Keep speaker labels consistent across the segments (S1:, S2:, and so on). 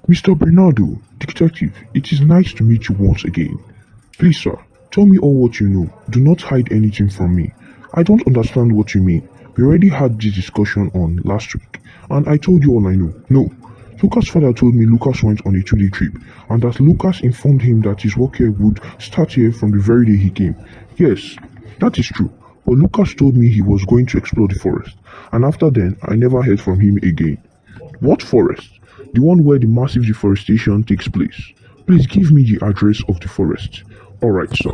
S1: Mr. Bernardo, detective, it is nice to meet you once again. Please, sir, tell me all what you know. Do not hide anything from me. I don't understand what you mean. We already had this discussion on last week, and I told you all I know. No. Lucas' father told me Lucas went on a 2-day trip, and that Lucas informed him that his work here would start here from the very day he came. Yes, that is true. But Lucas told me he was going to explore the forest, and after then, I never heard from him again. What forest? The one where the massive deforestation takes place. Please give me the address of the forest. Alright, sir.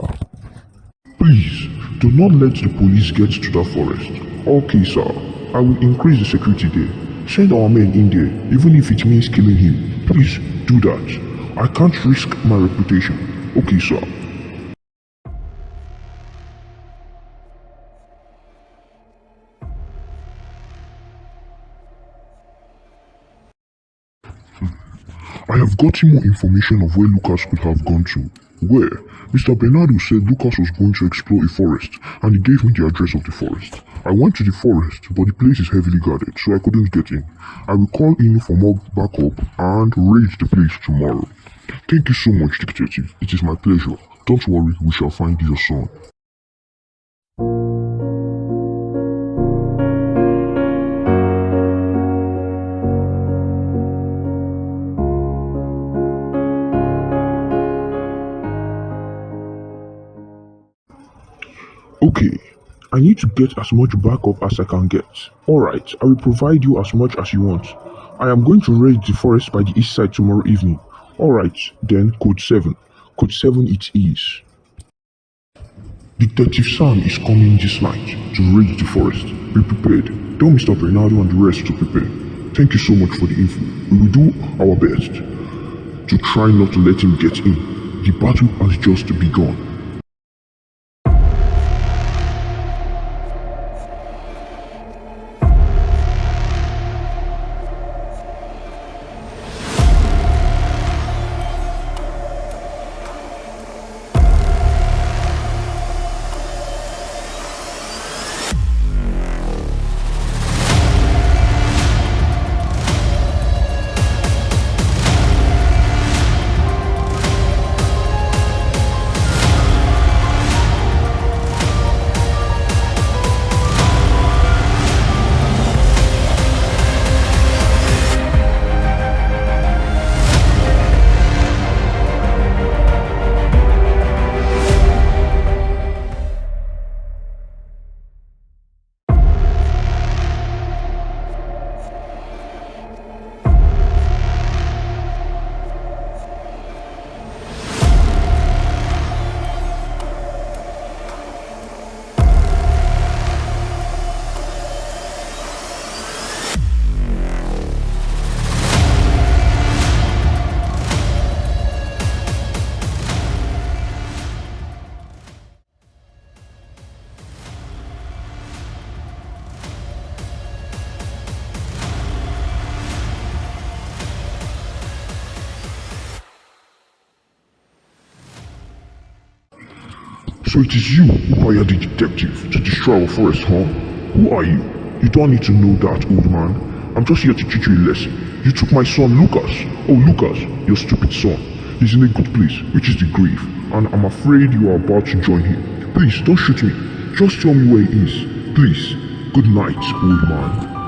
S1: Please, do not let the police get to that forest. Okay, sir. I will increase the security there. Send our men in there, even if it means killing him. Please, do that. I can't risk my reputation. Okay, sir. I have gotten more information of where Lucas could have gone to. Where? Mr. Bernardo said Lucas was going to explore a forest, and he gave me the address of the forest. I went to the forest, but the place is heavily guarded, so I couldn't get in. I will call in for more backup and raid the place tomorrow. Thank you so much, detective. It is my pleasure. Don't worry, we shall find your son. Okay, I need to get as much backup as I can get. Alright, I will provide you as much as you want. I am going to raid the forest by the east side tomorrow evening. Alright, then code 7. Code 7 it is. Detective Sam is coming this night to raid the forest. Be prepared. Tell Mr. Bernardo and the rest to prepare. Thank you so much for the info. We will do our best to try not to let him get in. The battle has just begun. So it is you who hired the detective to destroy our forest, huh? Who are you? You don't need to know that, old man. I'm just here to teach you a lesson. You took my son Lucas. Oh, Lucas, your stupid son. He's in a good place, which is the grave, and I'm afraid you are about to join him. Please, don't shoot me. Just tell me where he is. Please. Good night, old man.